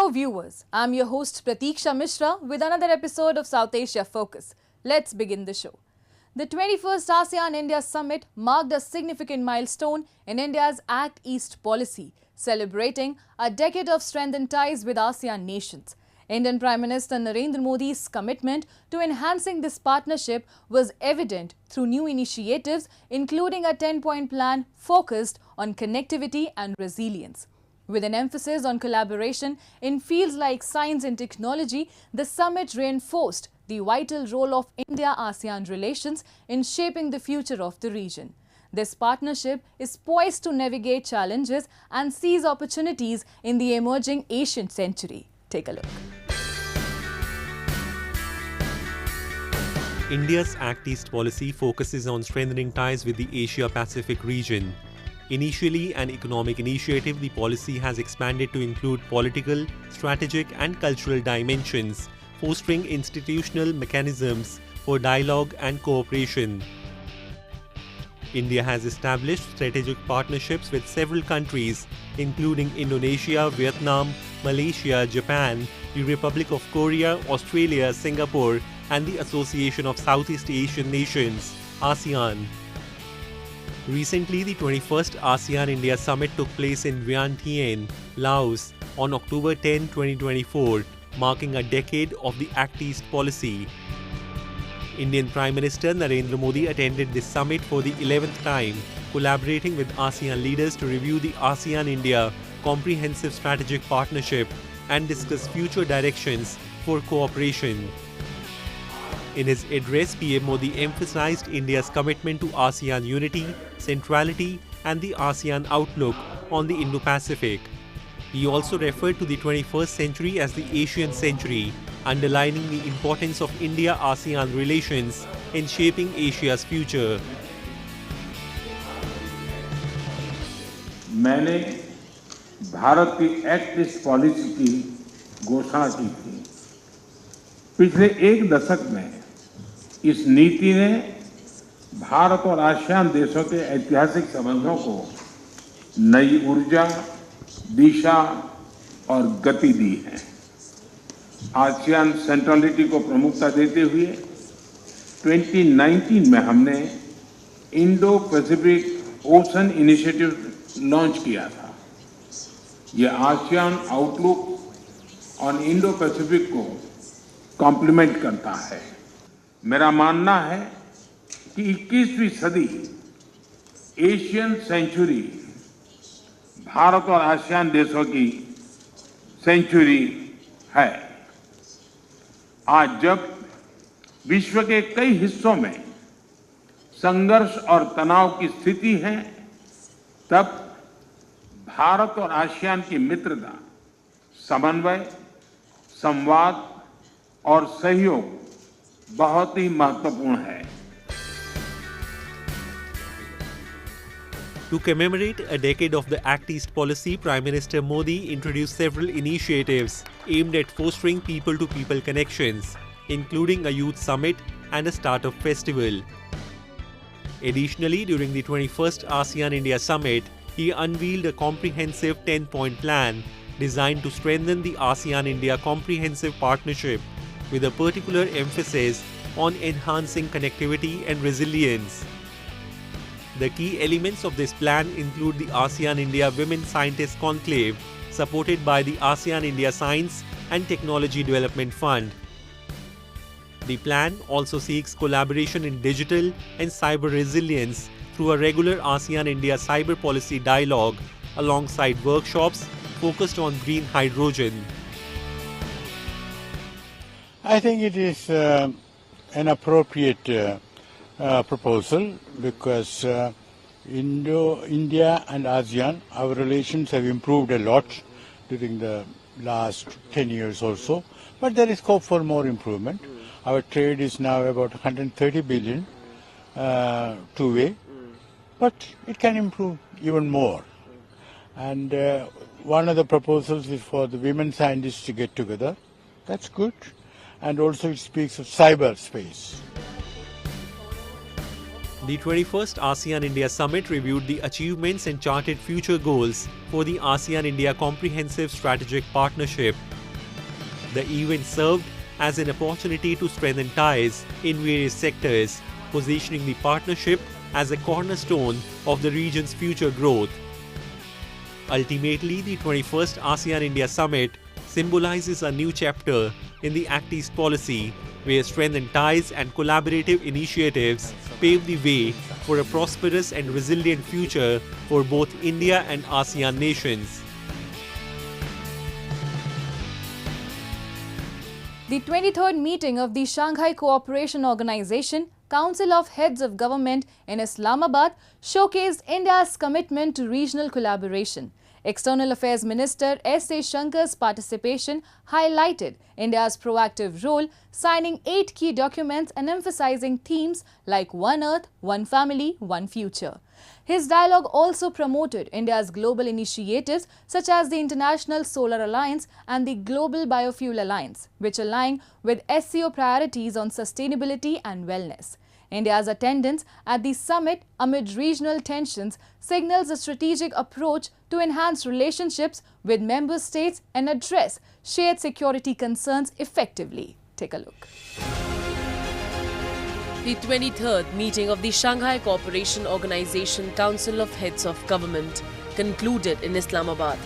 Hello viewers, I'm your host Pratiksha Mishra with another episode of South Asia Focus. Let's begin the show. The 21st ASEAN-India Summit marked a significant milestone in India's Act East policy, celebrating a decade of strengthened ties with ASEAN nations. Indian Prime Minister Narendra Modi's commitment to enhancing this partnership was evident through new initiatives, including a 10-point plan focused on connectivity and resilience. With an emphasis on collaboration in fields like science and technology, the summit reinforced the vital role of India-ASEAN relations in shaping the future of the region. This partnership is poised to navigate challenges and seize opportunities in the emerging Asian century. Take a look. India's Act East policy focuses on strengthening ties with the Asia-Pacific region. Initially an economic initiative, the policy has expanded to include political, strategic and cultural dimensions, fostering institutional mechanisms for dialogue and cooperation. India has established strategic partnerships with several countries, including Indonesia, Vietnam, Malaysia, Japan, the Republic of Korea, Australia, Singapore, and the Association of Southeast Asian Nations, ASEAN. Recently, the 21st ASEAN-India Summit took place in Vientiane, Laos, on October 10, 2024, marking a decade of the Act East policy. Indian Prime Minister Narendra Modi attended this summit for the 11th time, collaborating with ASEAN leaders to review the ASEAN-India Comprehensive Strategic Partnership and discuss future directions for cooperation. In his address, PM Modi emphasized India's commitment to ASEAN unity, centrality, and the ASEAN outlook on the Indo-Pacific. He also referred to the 21st century as the Asian century, underlining the importance of India-ASEAN relations in shaping Asia's future. मैंने भारत की act east policy की घोषणा की थी। पिछले एक दशक में इस नीति ने भारत और आसियान देशों के ऐतिहासिक संबंधों को नई ऊर्जा, दिशा और गति दी है। आसियान सेंट्रलिटी को प्रमुखता देते हुए 2019 में हमने Indo Pacific ocean initiative launch किया था। यह ASEAN outlook on Indo Pacific को कॉम्प्लीमेंट करता है। मेरा मानना है कि 21वीं सदी एशियन सेंचुरी भारत और आसियान देशों की सेंचुरी है। आज जब विश्व के कई हिस्सों में संघर्ष और तनाव की स्थिति है, तब भारत और आसियान की मित्रता, समन्वय, संवाद और सहयोग बहुत ही महत्वपूर्ण है। To commemorate a decade of the Act East policy, Prime Minister Modi introduced several initiatives aimed at fostering people-to-people connections, including a youth summit and a startup festival. Additionally, during the 21st ASEAN-India Summit, he unveiled a comprehensive 10-point plan designed to strengthen the ASEAN-India Comprehensive Partnership with a particular emphasis on enhancing connectivity and resilience. The key elements of this plan include the ASEAN-India Women Scientist Conclave, supported by the ASEAN-India Science and Technology Development Fund. The plan also seeks collaboration in digital and cyber resilience through a regular ASEAN-India cyber policy dialogue, alongside workshops focused on green hydrogen. I think it is an appropriate proposal because India and ASEAN, our relations have improved a lot during the last 10 years or so, but there is scope for more improvement. Our trade is now about 130 billion two-way, but it can improve even more. And one of the proposals is for the women scientists to get together. That's good. And also it speaks of cyberspace. The 21st ASEAN-India Summit reviewed the achievements and charted future goals for the ASEAN-India Comprehensive Strategic Partnership The event served as an opportunity to strengthen ties in various sectors, positioning the partnership as a cornerstone of the region's future growth. Ultimately, the 21st ASEAN-India Summit symbolizes a new chapter in the Act East policy, where strengthened ties and collaborative initiatives pave the way for a prosperous and resilient future for both India and ASEAN nations. The 23rd meeting of the Shanghai Cooperation Organization Council of Heads of Government in Islamabad showcased India's commitment to regional collaboration. External Affairs Minister S. A. Shankar's participation highlighted India's proactive role, signing 8 key documents and emphasizing themes like One Earth, One Family, One Future. His dialogue also promoted India's global initiatives such as the International Solar Alliance and the Global Biofuel Alliance, which align with SCO priorities on sustainability and wellness. India's attendance at the summit amid regional tensions signals a strategic approach to enhance relationships with member states and address shared security concerns effectively. Take a look. The 23rd meeting of the Shanghai Cooperation Organization Council of Heads of Government concluded in Islamabad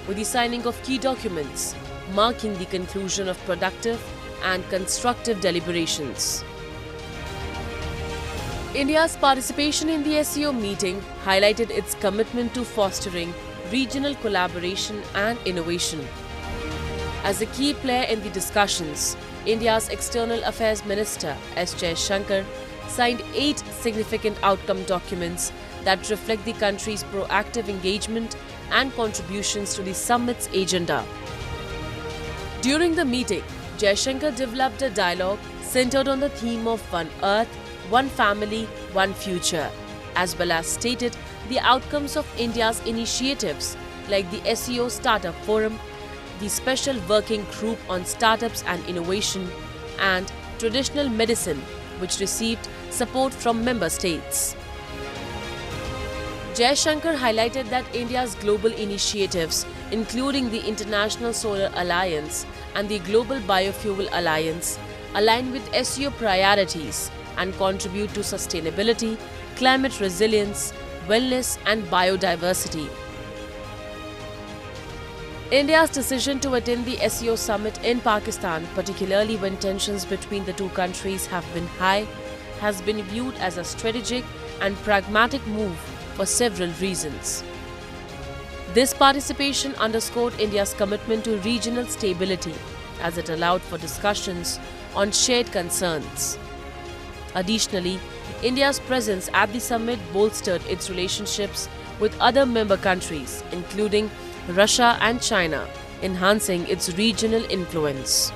with the signing of key documents, marking the conclusion of productive and constructive deliberations. India's participation in the SCO meeting highlighted its commitment to fostering regional collaboration and innovation. As a key player in the discussions, India's External Affairs Minister S. Jaishankar signed 8 significant outcome documents that reflect the country's proactive engagement and contributions to the summit's agenda. During the meeting, Jaishankar developed a dialogue centered on the theme of One Earth, One Family, One Future, as well as stated the outcomes of India's initiatives like the SCO Startup Forum, the Special Working Group on Startups and Innovation, and Traditional Medicine, which received support from member states. Jaishankar highlighted that India's global initiatives, including the International Solar Alliance and the Global Biofuel Alliance, align with SCO priorities and contribute to sustainability, climate resilience, wellness and biodiversity. India's decision to attend the SCO summit in Pakistan, particularly when tensions between the two countries have been high, has been viewed as a strategic and pragmatic move for several reasons. This participation underscored India's commitment to regional stability, as it allowed for discussions on shared concerns. Additionally, India's presence at the summit bolstered its relationships with other member countries, including Russia and China, enhancing its regional influence.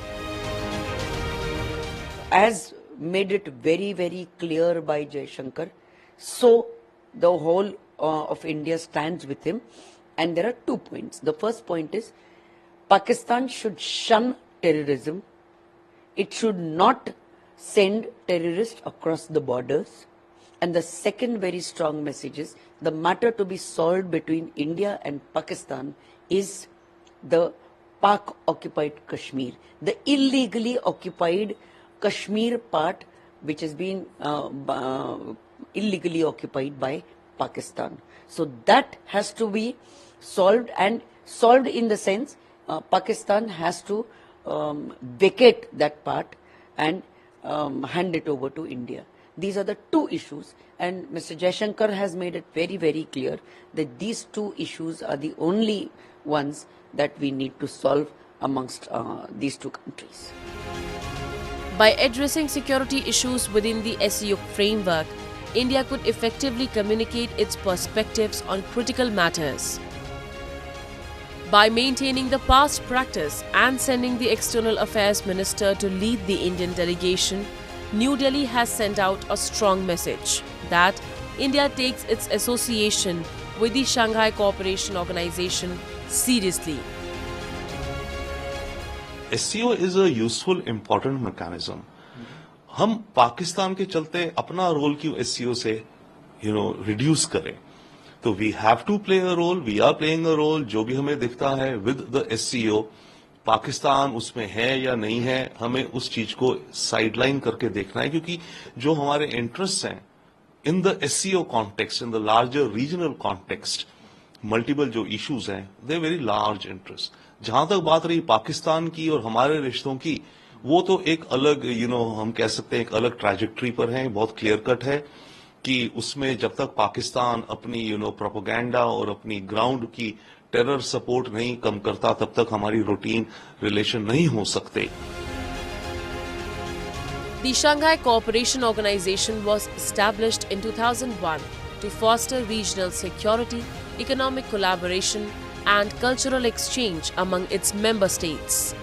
As made it very, very clear by Jaishankar, so the whole of India stands with him. And there are 2 points. The first point is Pakistan should shun terrorism. It should not send terrorists across the borders. And the second very strong message is the matter to be solved between India and Pakistan is the Pak-occupied Kashmir, the illegally occupied Kashmir part which has been illegally occupied by Pakistan. So that has to be solved, and solved in the sense Pakistan has to vacate that part and hand it over to India. These are the 2 issues, and Mr. Jaishankar has made it very, very clear that these 2 issues are the only ones that we need to solve amongst these 2 countries. By addressing security issues within the SCO framework, India could effectively communicate its perspectives on critical matters. By maintaining the past practice and sending the External Affairs Minister to lead the Indian delegation, New Delhi has sent out a strong message that India takes its association with the Shanghai Cooperation Organization seriously. SCO is a useful, important mechanism. हम पाकिस्तान के चलते अपना role क्यों SCO से reduce करें? तो we have to play a role, we are playing a role, जो भी हमें दिखता है with the SCO. पाकिस्तान उसमें है या नहीं है, हमें उस चीज को साइडलाइन करके देखना है, क्योंकि जो हमारे इंटरेस्ट हैं in the SCO context, in the larger regional context, multiple जो इश्यूज हैं, दे वेरी लार्ज इंटरेस्ट. जहां तक बात रही पाकिस्तान की और हमारे रिश्तों की, वो तो एक अलग हम कह सकते हैं एक अलग ट्रैजेक्टरी पर है. बहुत क्लियर कट है कि उसमें जब तक पाकिस्तान अपनी प्रोपेगेंडा और अपनी ग्राउंड की टेरर सपोर्ट नहीं कम करता, तब तक हमारी रूटीन रिलेशन नहीं हो सकते. The Shanghai Cooperation Organization was established in 2001 to foster regional security, economic collaboration, and cultural exchange among its member states.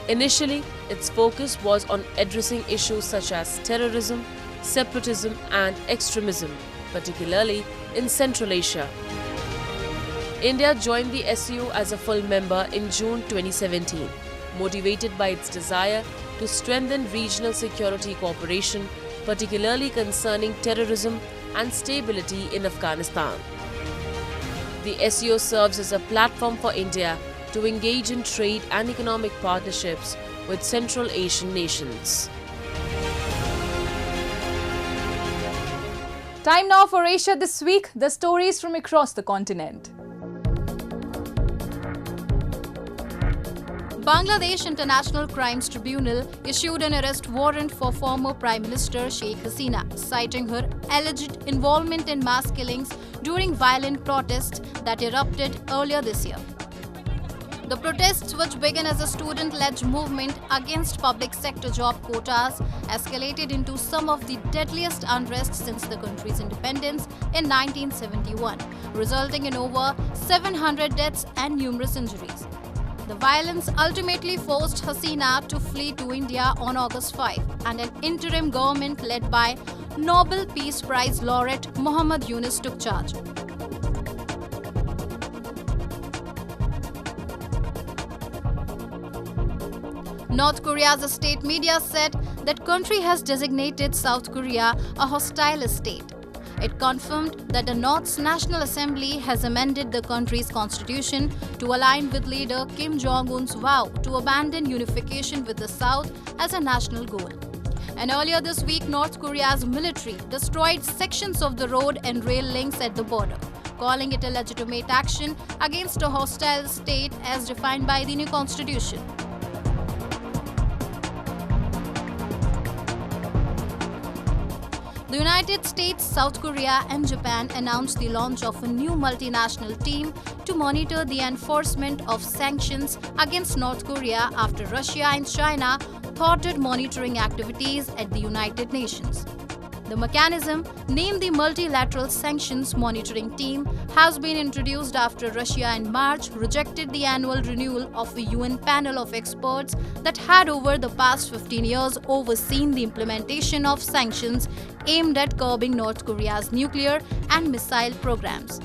Initially, its focus was on addressing issues such as terrorism, separatism, and extremism, particularly in Central Asia. India joined the SCO as a full member in June 2017, motivated by its desire to strengthen regional security cooperation, particularly concerning terrorism and stability in Afghanistan. The SCO serves as a platform for India to engage in trade and economic partnerships with Central Asian nations. Time now for Asia This Week, the stories from across the continent. Bangladesh International Crimes Tribunal issued an arrest warrant for former Prime Minister Sheikh Hasina, citing her alleged involvement in mass killings during violent protests that erupted earlier this year. The protests, which began as a student-led movement against public sector job quotas, escalated into some of the deadliest unrest since the country's independence in 1971, resulting in over 700 deaths and numerous injuries. The violence ultimately forced Hasina to flee to India on August 5, and an interim government led by Nobel Peace Prize laureate Muhammad Yunus took charge. North Korea's state media said that country has designated South Korea a hostile state. It confirmed that the North's National Assembly has amended the country's constitution to align with leader Kim Jong-un's vow to abandon unification with the South as a national goal. And earlier this week, North Korea's military destroyed sections of the road and rail links at the border, calling it a legitimate action against a hostile state as defined by the new constitution. The United States, South Korea, and Japan announced the launch of a new multinational team to monitor the enforcement of sanctions against North Korea after Russia and China thwarted monitoring activities at the United Nations. The mechanism, named the Multilateral Sanctions Monitoring Team, has been introduced after Russia in March rejected the annual renewal of a UN panel of experts that had over the past 15 years overseen the implementation of sanctions aimed at curbing North Korea's nuclear and missile programs.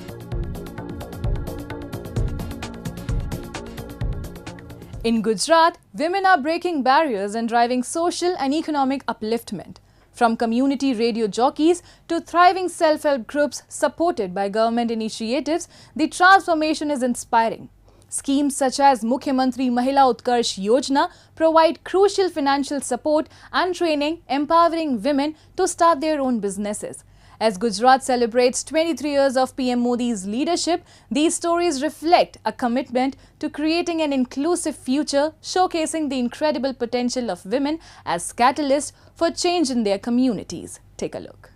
In Gujarat, women are breaking barriers and driving social and economic upliftment. From community radio jockeys to thriving self-help groups supported by government initiatives, the transformation is inspiring. Schemes such as Mukhyamantri Mahila Utkarsh Yojana provide crucial financial support and training, empowering women to start their own businesses. As Gujarat celebrates 23 years of PM Modi's leadership, these stories reflect a commitment to creating an inclusive future, showcasing the incredible potential of women as catalysts for change in their communities. Take a look.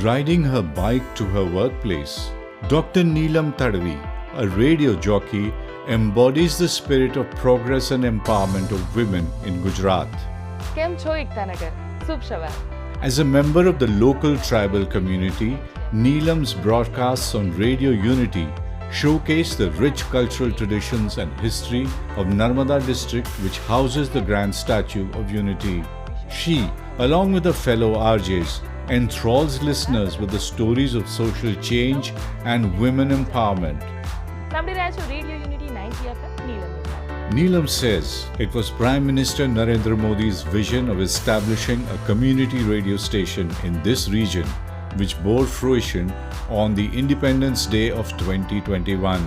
Riding her bike to her workplace, Dr. Neelam Tadvi, a radio jockey, embodies the spirit of progress and empowerment of women in Gujarat. કેમ છો એકતાનગર? શુભ સવાર. As a member of the local tribal community, Neelam's broadcasts on Radio Unity showcase the rich cultural traditions and history of Narmada district, which houses the grand statue of Unity. She, along with her fellow RJs, enthralls listeners with the stories of social change and women empowerment. સાંભળી રહ્યા છો radio unity 90 FM Neelam. Neelam says it was Prime Minister Narendra Modi's vision of establishing a community radio station in this region which bore fruition on the Independence Day of 2021.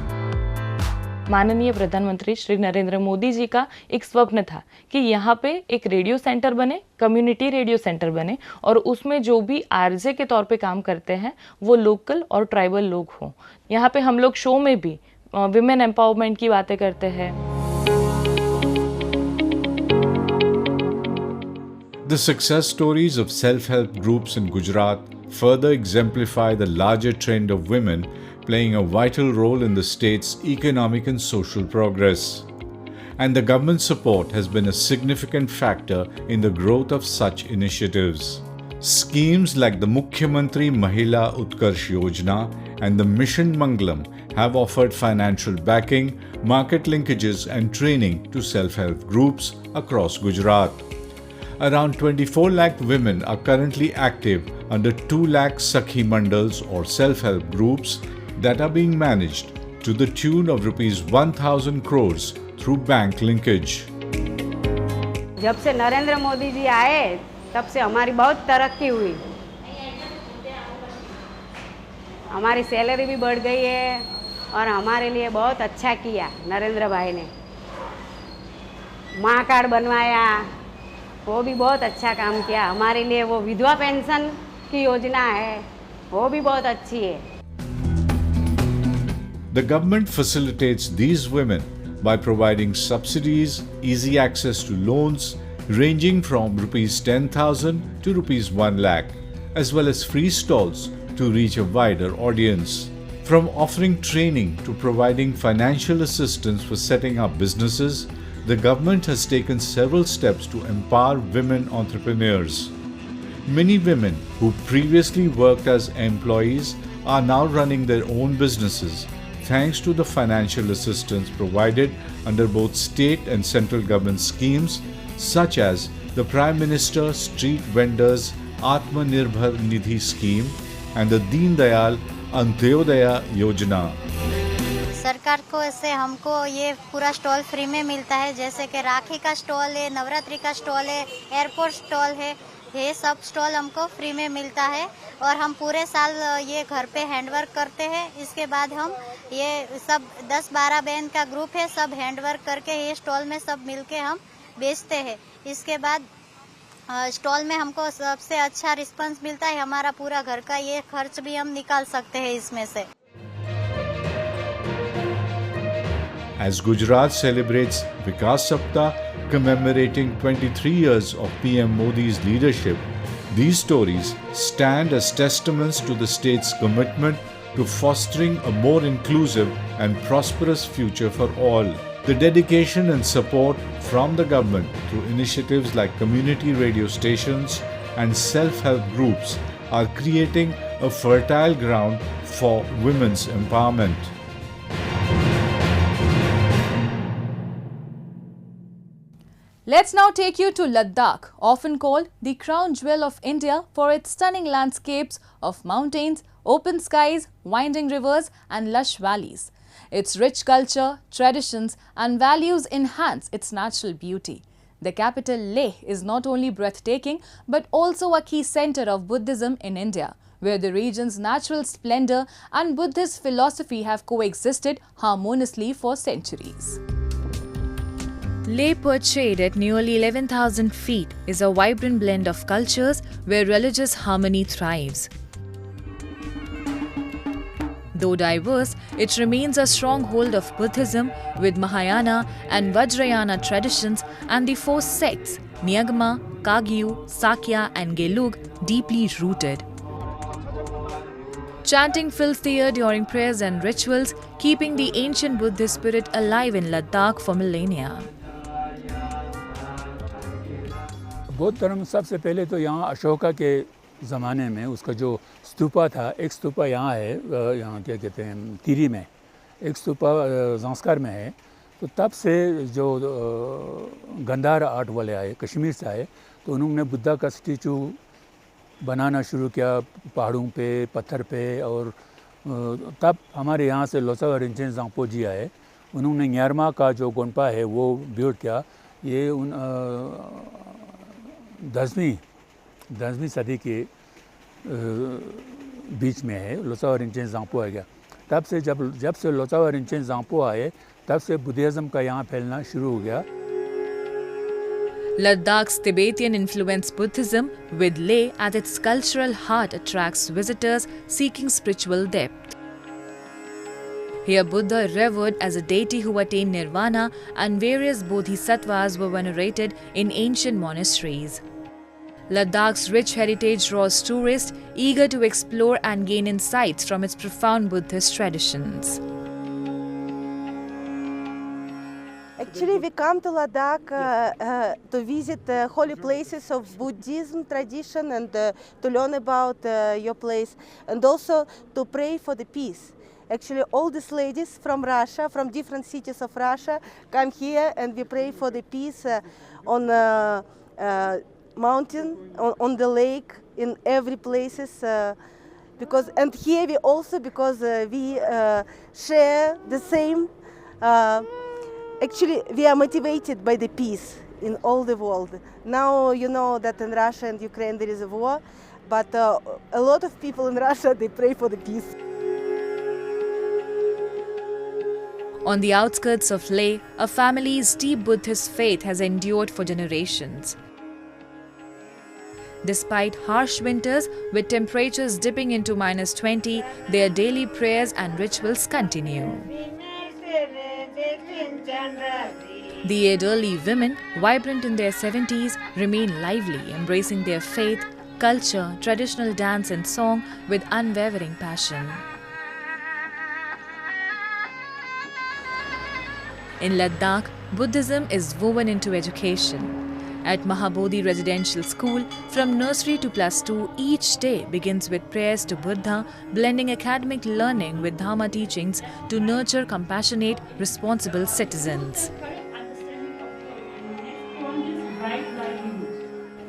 माननीय प्रधानमंत्री श्री नरेंद्र मोदी जी का एक स्वप्न था कि यहाँ पे एक रेडियो सेंटर बने, कम्युनिटी रेडियो सेंटर बने और उसमें जो भी आरजे के तौर पे काम करते हैं वो लोकल और ट्राइबल लोग हों। यहाँ पे हम लोग शो में भी विमेन एम्पावरमेंट की बातें करते हैं। The success stories of self-help groups in Gujarat further exemplify the larger trend of women playing a vital role in the state's economic and social progress. And the government support has been a significant factor in the growth of such initiatives. Schemes like the Mukhyamantri Mahila Utkarsh Yojana and the Mission Mangalam have offered financial backing, market linkages and training to self-help groups across Gujarat. Around 24 lakh women are currently active under 2 lakh Sakhi Mandals or self-help groups that are being managed to the tune of rupees 1,000 crores through bank linkage. जब से नरेंद्र मोदी जी आए तब से हमारी बहुत तरक्की हुई, हमारी सैलरी भी बढ़ गई है और हमारे लिए बहुत अच्छा किया नरेंद्र भाई ने। माँ कार्ड बनवाया, वो भी बहुत अच्छा काम किया हमारे लिए। वो विधवा पेंशन की योजना है, वो भी बहुत अच्छी है। The government facilitates these women by providing subsidies, easy access to loans ranging from rupees 10,000 to rupees 1 lakh, as well as free stalls to reach a wider audience. From offering training to providing financial assistance for setting up businesses, the government has taken several steps to empower women entrepreneurs. Many women who previously worked as employees are now running their own businesses thanks to the financial assistance provided under both state and central government schemes such as the Prime Minister Street Vendors Atmanirbhar Nidhi scheme and the Deen Dayal Antyodaya Yojana. सरकार को ऐसे हमको ये पूरा stall free में मिलता है, जैसे कि राखी का स्टॉल है, नवरात्रि का स्टॉल है, एयरपोर्ट स्टॉल है, ये सब स्टॉल हमको फ्री में मिलता है और हम पूरे साल ये घर पे हैंडवर्क करते हैं। इसके बाद हम ये सब 10-12 बहन का ग्रुप है, सब हैंडवर्क करके ये स्टॉल में सब मिलके हम बेचते हैं। इसके बाद स्टॉल में हमको सबसे अच्छा रिस्पांस मिलता है, हमारा पूरा घर का ये खर्च भी हम निकाल सकते हैं इसमें से। As Gujarat celebrates Vikas Saptah, commemorating 23 years of PM Modi's leadership, these stories stand as testaments to the state's commitment to fostering a more inclusive and prosperous future for all. The dedication and support from the government through initiatives like community radio stations and self-help groups are creating a fertile ground for women's empowerment. Let's now take you to Ladakh, often called the crown jewel of India for its stunning landscapes of mountains, open skies, winding rivers and lush valleys. Its rich culture, traditions and values enhance its natural beauty. The capital Leh is not only breathtaking but also a key center of Buddhism in India, where the region's natural splendor and Buddhist philosophy have coexisted harmoniously for centuries. Leh, perched at nearly 11,000 feet, is a vibrant blend of cultures where religious harmony thrives. Though diverse, it remains a stronghold of Buddhism with Mahayana and Vajrayana traditions and the four sects Nyagma, Kagyu, Sakya and Gelug deeply rooted. Chanting fills the air during prayers and rituals, keeping the ancient Buddhist spirit alive in Ladakh for millennia. बौद्ध धर्म सबसे पहले तो यहाँ अशोका के ज़माने में उसका जो स्तूपा था, एक स्तूपा यहाँ है, यहाँ क्या कहते हैं तिरी में, एक स्तूपा ज़ांस्कार में है। तो तब से जो गंधार आर्ट वाले आए, कश्मीर से आए, तो उन्होंने बुद्धा का स्टैचू बनाना शुरू किया पहाड़ों पे, पत्थर पे। और तब हमारे यहाँ से लोसा रिंचेन जांगपो जी आए, उन्होंने न्यारमा का जो गोंपा है वो बिल्ड किया। ये 10वीं सदी के बीच में है, लोसावा रिंचेन ज़ांगपो आ गया। तब से जब से लोसावा रिंचेन ज़ांगपो आए, तब से बुद्धिज़्म का यहाँ फैलना शुरू हो गया। Ladakh's Tibetan-influenced Buddhism, with Leh at its cultural heart, attracts visitors seeking spiritual depth. Here, Buddha is revered as a deity who attained nirvana, and various bodhisattvas were venerated in ancient monasteries. Ladakh's rich heritage draws tourists eager to explore and gain insights from its profound Buddhist traditions. Actually, we come to Ladakh to visit holy places of Buddhism tradition and to learn about your place, and also to pray for the peace. Actually, all these ladies from Russia, from different cities of Russia, come here and we pray for the peace on mountain, on the lake, in every places. And here we also, because we share the same. Actually, we are motivated by the peace in all the world. Now you know that in Russia and Ukraine there is a war, but a lot of people in Russia, they pray for the peace. On the outskirts of Leh, a family's deep Buddhist faith has endured for generations. Despite harsh winters, with temperatures dipping into -20, their daily prayers and rituals continue. The elderly women, vibrant in their 70s, remain lively, embracing their faith, culture, traditional dance and song with unwavering passion. In Ladakh, Buddhism is woven into education. At Mahabodhi Residential School, from nursery to +2, each day begins with prayers to Buddha, blending academic learning with Dhamma teachings to nurture compassionate, responsible citizens.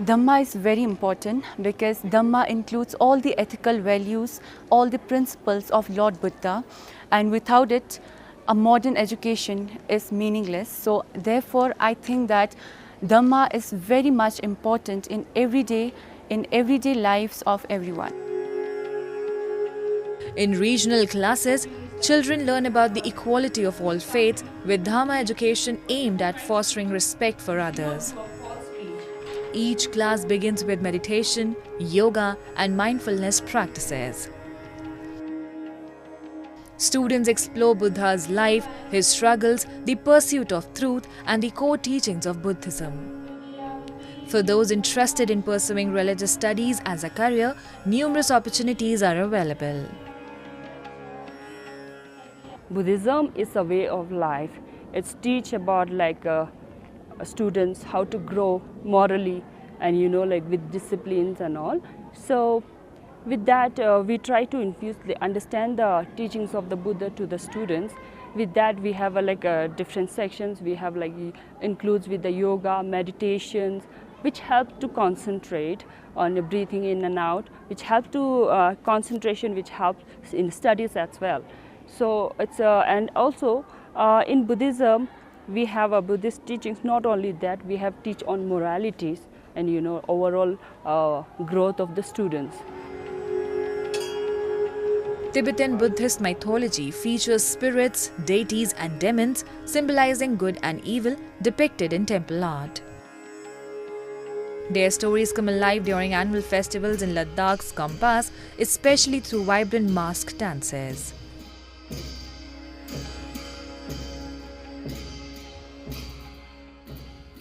Dhamma is very important because Dhamma includes all the ethical values, all the principles of Lord Buddha, and without it, a modern education is meaningless. So therefore, I think that Dhamma is very much important in everyday lives of everyone. In regional classes, children learn about the equality of all faiths, with Dhamma education aimed at fostering respect for others. Each class begins with meditation, yoga, and mindfulness practices. Students explore Buddha's life, his struggles, the pursuit of truth, and the core teachings of Buddhism. For those interested in pursuing religious studies as a career, numerous opportunities are available. Buddhism is a way of life. It's teach about students how to grow morally and with disciplines and all. So with that, we try to understand the teachings of the Buddha to the students. With that, we have different sections. We have includes with the yoga, meditations, which help to concentrate on breathing in and out, which help to concentration, which helps in studies as well. So it's and also in Buddhism, we have a Buddhist teachings. Not only that, we have teach on moralities and overall growth of the students. Tibetan Buddhist mythology features spirits, deities, and demons symbolizing good and evil depicted in temple art. Their stories come alive during annual festivals in Ladakh's Kampas, especially through vibrant mask dances.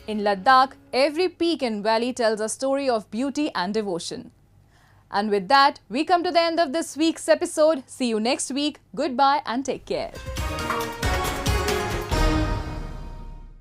In Ladakh, every peak and valley tells a story of beauty and devotion. And with that, we come to the end of this week's episode. See you next week. Goodbye and take care.